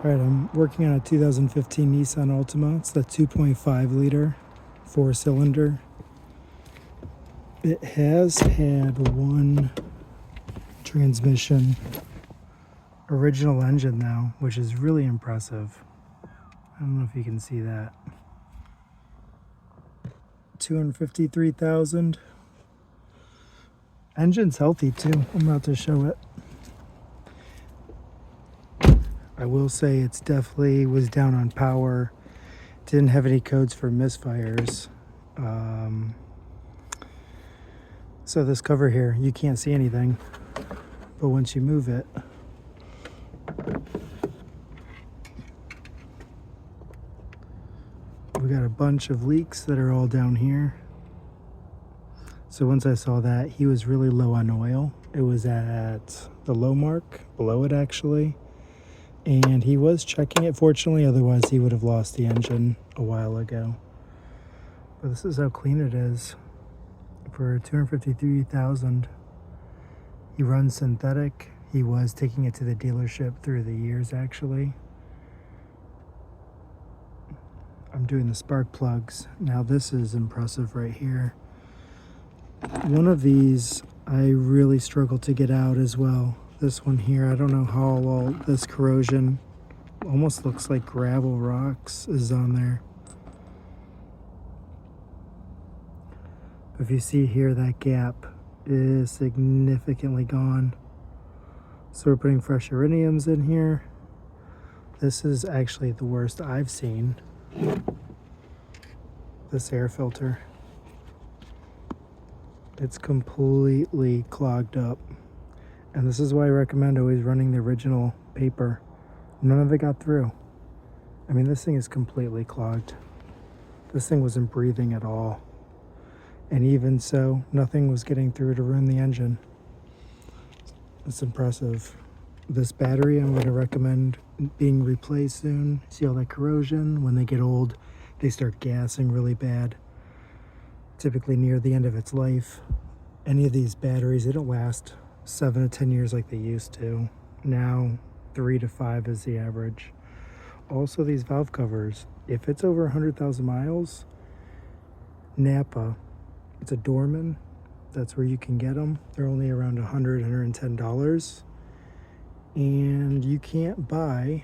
Alright, I'm working on a 2015 Nissan Altima. It's the 2.5 liter, 4-cylinder. It has had one transmission, original engine now, which is really impressive. I don't know if you can see that. 253,000. Engine's healthy too. I'm about to show it. I will say it's definitely was down on power. Didn't have any codes for misfires. So this cover here, you can't see anything, but once you move it, we got a bunch of leaks that are all down here. So once I saw that, he was really low on oil. It was at the low mark, below it actually. And he was checking it, fortunately, otherwise he would have lost the engine a while ago. But this is how clean it is for 253,000. He runs synthetic. He was taking it to the dealership through the years, actually. I'm doing the spark plugs. Now this is impressive right here. One of these I really struggle to get out as well. This one here, I don't know how well this corrosion, almost looks like gravel rocks, is on there. If you see here, that gap is significantly gone. So we're putting fresh iridiums in here. This is actually the worst I've seen. This air filter. It's completely clogged up. And this is why I recommend always running the original paper. None of it got through. I mean, this thing is completely clogged. This thing wasn't breathing at all. And even so, nothing was getting through to ruin the engine. It's impressive. This battery, I'm going to recommend being replaced soon. See all that corrosion? When they get old, they start gassing really bad. Typically near the end of its life. Any of these batteries, they don't last 7 to 10 years like they used to. Now 3 to 5 is the average. Also, these valve covers, if it's over 100,000 miles, Napa, it's a Dorman, that's where you can get them. They're only around $100, $110, and you can't buy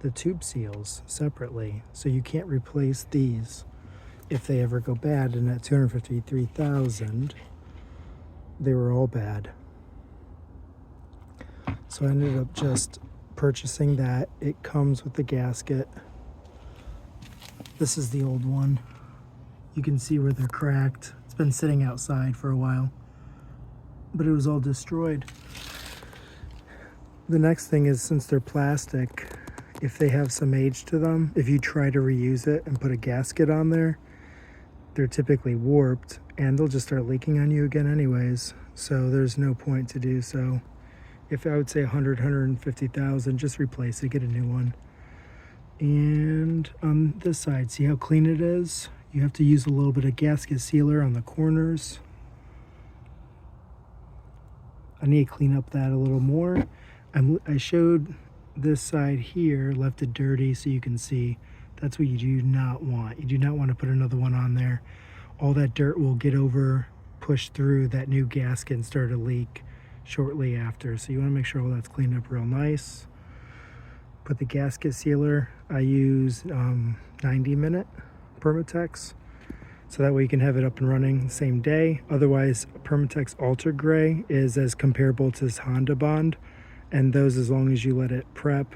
the tube seals separately, so you can't replace these if they ever go bad. And at 253,000, they were all bad. So I ended up just purchasing that. It comes with the gasket. This is the old one. You can see where they're cracked. It's been sitting outside for a while, but it was all destroyed. The next thing is, since they're plastic, if they have some age to them, if you try to reuse it and put a gasket on there, they're typically warped and they'll just start leaking on you again anyways. So there's no point to do so. If I would say 100, 150,000, just replace it, get a new one. And on this side, see how clean it is? You have to use a little bit of gasket sealer on the corners. I need to clean up that a little more. I showed this side here, left it dirty so you can see. That's what you do not want. You do not want to put another one on there. All that dirt will get over, push through that new gasket and start to leak shortly after. So you want to make sure all that's cleaned up real nice. Put the gasket sealer, I use 90-minute Permatex, so that way you can have it up and running the same day. Otherwise, Permatex Ultra Gray is as comparable to this Honda Bond, and those, as long as you let it prep,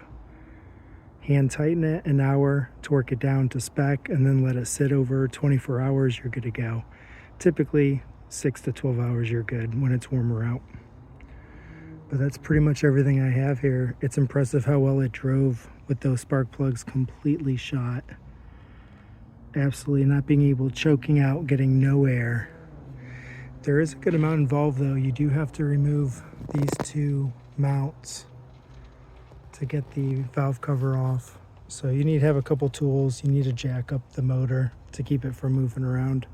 hand tighten it an hour, torque it down to spec, and then let it sit over 24 hours, you're good to go. Typically 6 to 12 hours you're good when it's warmer out. But that's pretty much everything I have here. It's impressive how well it drove with those spark plugs completely shot. Absolutely not being able, choking out, getting no air. There is a good amount involved though. You do have to remove these two mounts to get the valve cover off. So you need to have a couple tools. You need to jack up the motor to keep it from moving around.